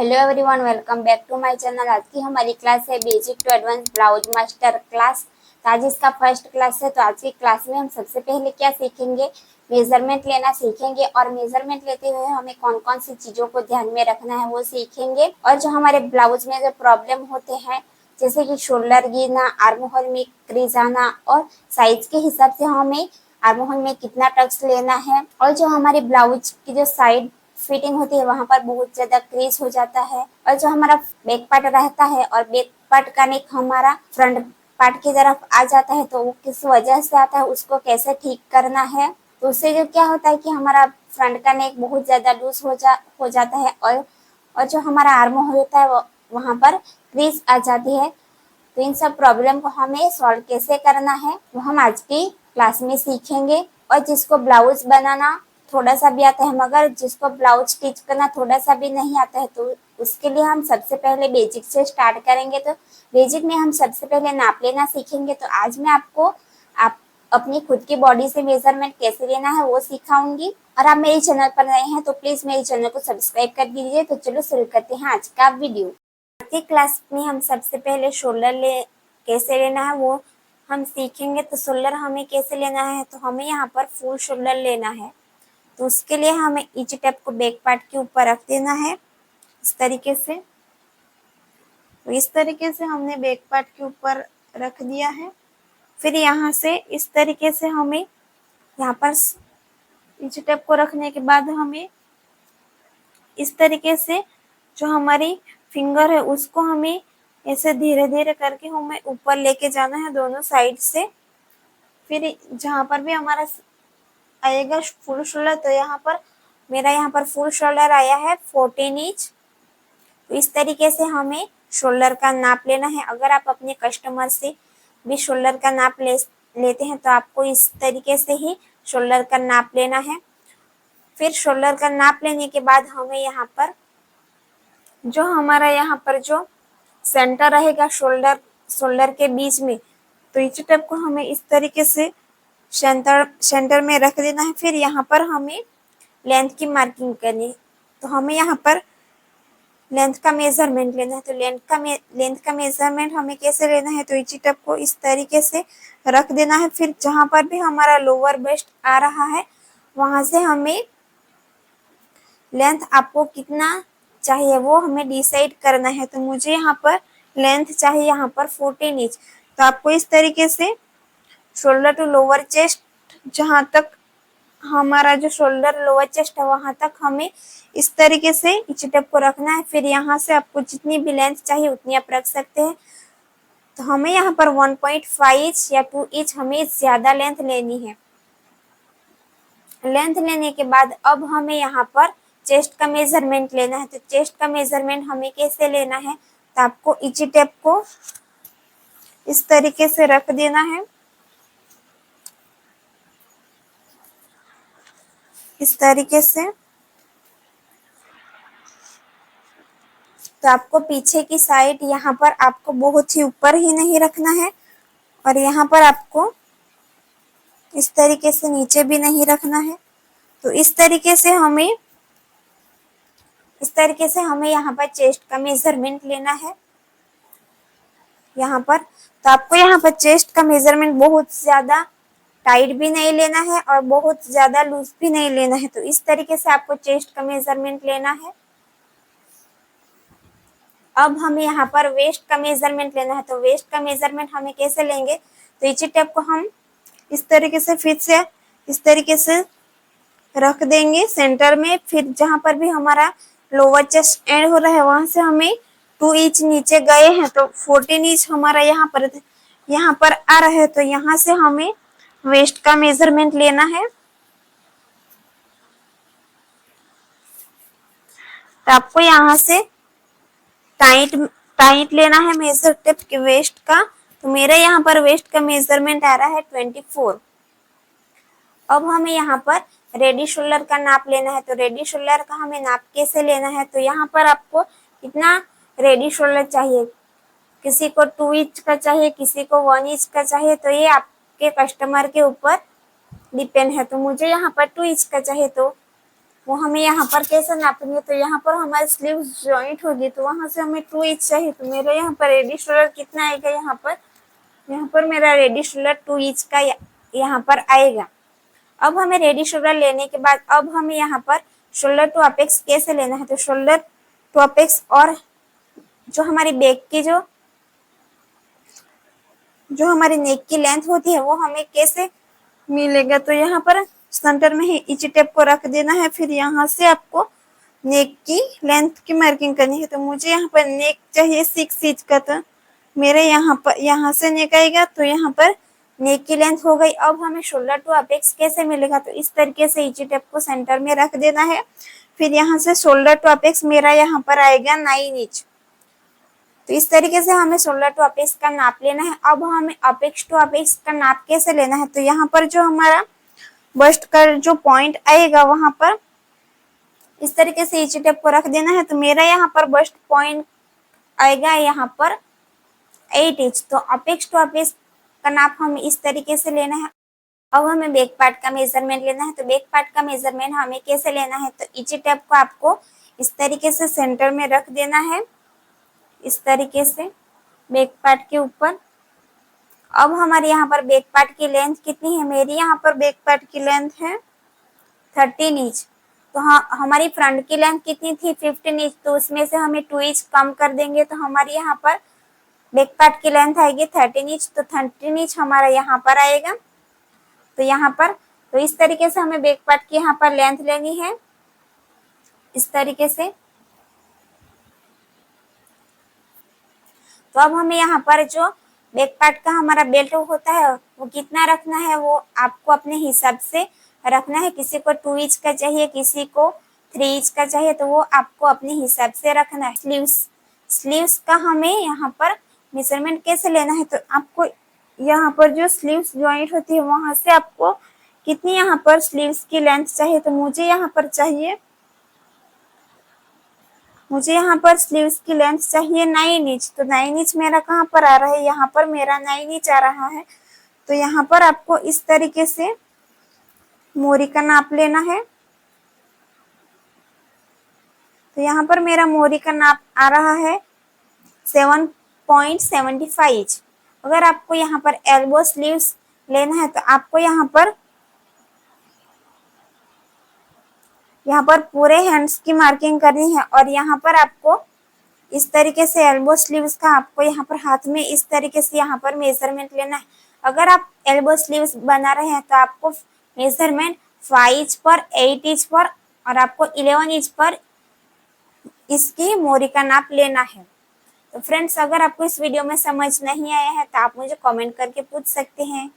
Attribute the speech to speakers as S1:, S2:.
S1: Hello everyone, welcome back to my channel. आज की हमारी क्लास है basic to advance blouse master class. तो आज इसका फर्स्ट क्लास है। तो आज की क्लास में हम सबसे पहले क्या सीखेंगे, मेजरमेंट लेना सीखेंगे। और मेजरमेंट लेते हुए हमें कौन कौन सी चीज़ों को ध्यान में रखना है वो सीखेंगे। और जो हमारे ब्लाउज में जो प्रॉब्लम होते हैं, जैसे कि शोल्डर गिरना, आर्म होल में क्रीज आना, और साइज के हिसाब से हमें आर्म होल में कितना टक्स लेना है। और जो हमारे ब्लाउज की जो साइड फिटिंग होती है वहां पर बहुत ज्यादा क्रीज हो जाता है। और जो हमारा बैक पार्ट रहता है और बैक पार्ट का नेक हमारा फ्रंट पार्ट की तरफ आ जाता है, तो वो किस वजह से आता है, उसको कैसे ठीक करना है। तो उससे जो क्या होता है कि हमारा फ्रंट का नेक बहुत ज्यादा लूज हो जाता है। और जो हमारा आर्म होता है वहां पर क्रीज आ जाती है। तो इन सब प्रॉब्लम को हमें सॉल्व कैसे करना है वो हम आज की क्लास में सीखेंगे। और जिसको ब्लाउज बनाना थोड़ा सा भी आता है, मगर जिसको ब्लाउज स्टिच करना थोड़ा सा भी नहीं आता है, तो उसके लिए हम सबसे पहले बेसिक से स्टार्ट करेंगे। तो बेसिक में हम सबसे पहले नाप लेना सीखेंगे। तो आज मैं आपको आप अपनी खुद की बॉडी से मेजरमेंट कैसे लेना है वो सिखाऊंगी। और आप मेरे चैनल पर नए हैं तो प्लीज मेरे चैनल को सब्सक्राइब कर दीजिए। तो चलो शुरू करते हैं आज का वीडियो। आज की क्लास में हम सबसे पहले शोल्डर कैसे लेना है वो हम सीखेंगे। तो शोल्डर हमें कैसे लेना है, तो हमें यहाँ पर फुल शोल्डर लेना है। तो उसके लिए हमें ईच टेप को बैक पार्ट के ऊपर रख देना है इस तरीके से। तो इस तरीके से हमने बैक पार्ट के ऊपर रख दिया है। फिर यहाँ से इस तरीके से हमें यहाँ पर ईच टेप को रखने के बाद हमें इस तरीके से जो हमारी फिंगर है उसको हमें ऐसे धीरे धीरे करके हमें ऊपर लेके जाना है दोनों साइड से। फिर जहाँ पर भी हमारा आएगा फुल शोल्डर, तो यहाँ पर मेरा यहाँ पर फुल शोल्डर आया है 14 इंच। तो इस तरीके से हमें शोल्डर का नाप लेना है। अगर आप अपने कस्टमर से भी शोल्डर का नाप लेते हैं तो आपको इस तरीके से ही शोल्डर का नाप लेना है। फिर शोल्डर का नाप लेने के बाद हमें यहाँ पर जो हमारा यहाँ पर जो सेंटर रहेगा शोल्डर के बीच में, तो इस टेप को हमें इस तरीके से सेंटर में रख देना है। फिर यहाँ पर हमें लेंथ की मार्किंग करनी है। तो हमें यहाँ पर लेंथ का मेजरमेंट लेना है। तो लेंथ का मेजरमेंट हमें कैसे लेना है, तो इसी टेप को इस तरीके से रख देना है। फिर जहाँ पर भी हमारा लोअर वेस्ट आ रहा है वहां से हमें लेंथ आपको कितना चाहिए वो हमें डिसाइड करना है। तो मुझे यहाँ पर लेंथ चाहिए यहाँ पर 14 इंच। तो आपको इस तरीके से शोल्डर टू लोअर चेस्ट, जहाँ तक हमारा जो शोल्डर लोअर चेस्ट है वहां तक हमें इस तरीके से इच टेप को रखना है। फिर यहाँ से आपको जितनी भी लेंथ चाहिए उतनी आप रख सकते हैं। तो हमें यहाँ पर 1.5 इंच या 2 इंच हमें ज्यादा लेंथ लेनी है। लेंथ लेने के बाद अब हमें यहाँ पर चेस्ट का मेजरमेंट लेना है। तो चेस्ट का मेजरमेंट हमें कैसे लेना है, तो आपको इच टेप को इस तरीके से रख देना है, इस तरीके से। तो आपको पीछे की साइड यहाँ पर आपको बहुत ही ऊपर ही नहीं रखना है, और यहाँ पर आपको इस तरीके से नीचे भी नहीं रखना है। तो इस तरीके से हमें यहाँ पर चेस्ट का मेजरमेंट लेना है यहाँ पर। तो आपको यहाँ पर चेस्ट का मेजरमेंट बहुत ज्यादा टाइट भी नहीं लेना है और बहुत ज्यादा लूज भी नहीं लेना है। तो इस तरीके से आपको चेस्ट का मेजरमेंट लेना है। अब हमें यहाँ पर वेस्ट का मेजरमेंट लेना है। तो वेस्ट का मेजरमेंट हमें कैसे लेंगे, तो इसी टेप को हम इस तरीके से फिर से इस तरीके से रख देंगे सेंटर में। फिर जहां पर भी हमारा लोअर चेस्ट एंड हो रहा है वहां से हमें 2 इंच नीचे गए हैं, तो 14 इंच हमारा यहाँ पर आ रहा है। तो यहाँ से हमें वेस्ट का मेजरमेंट लेना है। तो आपको यहाँ से टाइट लेना है मेजर टेप के वेस्ट का। तो मेरे यहाँ पर वेस्ट का मेजरमेंट आ रहा है 24। अब हमें यहाँ पर रेडी शोल्डर का नाप लेना है। तो रेडी शोल्डर का हमें नाप कैसे लेना है, तो यहाँ पर आपको कितना रेडी शोल्डर चाहिए, किसी को 2 इंच का चाहिए, किसी को 1 इंच का चाहिए। तो ये आपके कस्टमर के ऊपर डिपेंड है। तो मुझे यहाँ पर 2 इंच का चाहिए, तो
S2: वो हमें यहाँ पर कैसे नापेंगे, तो यहाँ पर हमारी स्लीव जॉइंट होगी तो वहां से हमें 2 इंच चाहिए। तो मेरा यहाँ पर रेडी शोल्डर कितना आएगा, यहाँ पर मेरा रेडी शोल्डर 2 इंच का यहाँ पर आएगा। अब हमें रेडी शोल्डर लेने के बाद अब हमें यहाँ पर शोल्डर टू अपेक्स कैसे लेना है, तो शोल्डर टू अपेक्स और जो हमारी बैक की जो हमारी नेक की लेंथ होती है वो हमें कैसे मिलेगा, तो यहाँ पर सेंटर में ही इंची टेप को रख देना है। फिर यहाँ से आपको नेक की लेंथ की मार्किंग करनी है। तो मुझे यहाँ पर नेक चाहिए 6 इंच का, तो मेरे यहाँ से नेक आएगा तो यहाँ पर नेक की लेंथ हो गई। अब हमें शोल्डर टू अपेक्स कैसे मिलेगा, तो इस तरीके से इंची टेप को सेंटर में रख देना है। फिर यहाँ से शोल्डर टू अपेक्स मेरा यहाँ पर आएगा 9 इंच। तो इस तरीके से हमें शोल्डर टू अपेक्स का नाप लेना है। अब हमें अपेक्स टू अपेक्स का नाप कैसे लेना है, तो यहाँ पर जो हमारा बस्ट का जो पॉइंट आएगा वहां पर इस तरीके से इंची टेप को रख देना है। तो मेरा यहाँ पर बस्ट पॉइंट आएगा यहाँ पर 8 इंच। तो अपेक्स टू अपेक्स का नाप हमें इस तरीके से लेना है। अब हमें बैक पार्ट का मेजरमेंट लेना है। तो बैक पार्ट का मेजरमेंट हमें कैसे लेना है, तो इंची टेप को आपको इस तरीके से सेंटर में रख देना है, इस तरीके से बैक पार्ट के ऊपर। अब हमारे यहाँ पर बैक पार्ट की लेंथ कितनी है, मेरी यहाँ पर बैक पार्ट की लेंथ है 13 इंच। तो हाँ, हमारी फ्रंट की लेंथ कितनी थी 15 इंच, तो उसमें से हमें 2 इंच कम कर देंगे तो हमारी यहाँ पर बैक पार्ट की लेंथ आएगी 13 इंच। तो 13 इंच हमारा यहाँ पर आएगा। तो यहाँ पर तो इस तरीके से हमें बैक पार्ट की यहाँ पर लेंथ लेनी है, इस तरीके से। तो अब हमें यहाँ पर जो बैक पार्ट का हमारा बेल्ट होता है वो कितना रखना है, वो आपको अपने हिसाब से रखना है। किसी को 2 इंच का चाहिए, किसी को 3 इंच का चाहिए, तो वो आपको अपने हिसाब से रखना है। स्लीव्स का हमें यहाँ पर मेजरमेंट कैसे लेना है, तो आपको यहाँ पर जो स्लीव्स जॉइंट होती है वहां से आपको कितनी यहाँ पर स्लीव्स की लेंथ चाहिए, तो मुझे यहाँ पर स्लीव्स की लेंथ चाहिए 9 इंच। तो 9 इंच मेरा कहाँ पर आ रहा है, यहाँ पर मेरा 9 इंच आ रहा है। तो यहाँ पर आपको इस तरीके से मोरी का नाप लेना है। तो यहाँ पर मेरा मोरी का नाप आ रहा है 7.75 इंच। अगर आपको यहाँ पर एल्बो स्लीव्स लेना है तो आपको यहाँ पर पूरे हैंड्स की मार्किंग करनी है। और यहाँ पर आपको इस तरीके से एल्बो स्लीव्स का आपको यहाँ पर हाथ में इस तरीके से यहाँ पर मेजरमेंट लेना है। अगर आप एल्बो स्लीव्स बना रहे हैं तो आपको मेजरमेंट 5 इंच पर, 8 इंच पर और आपको 11 इंच पर इसकी मोरी का नाप लेना है। तो फ्रेंड्स, अगर आपको इस वीडियो में समझ नहीं आया है तो आप मुझे कमेंट करके पूछ सकते हैं।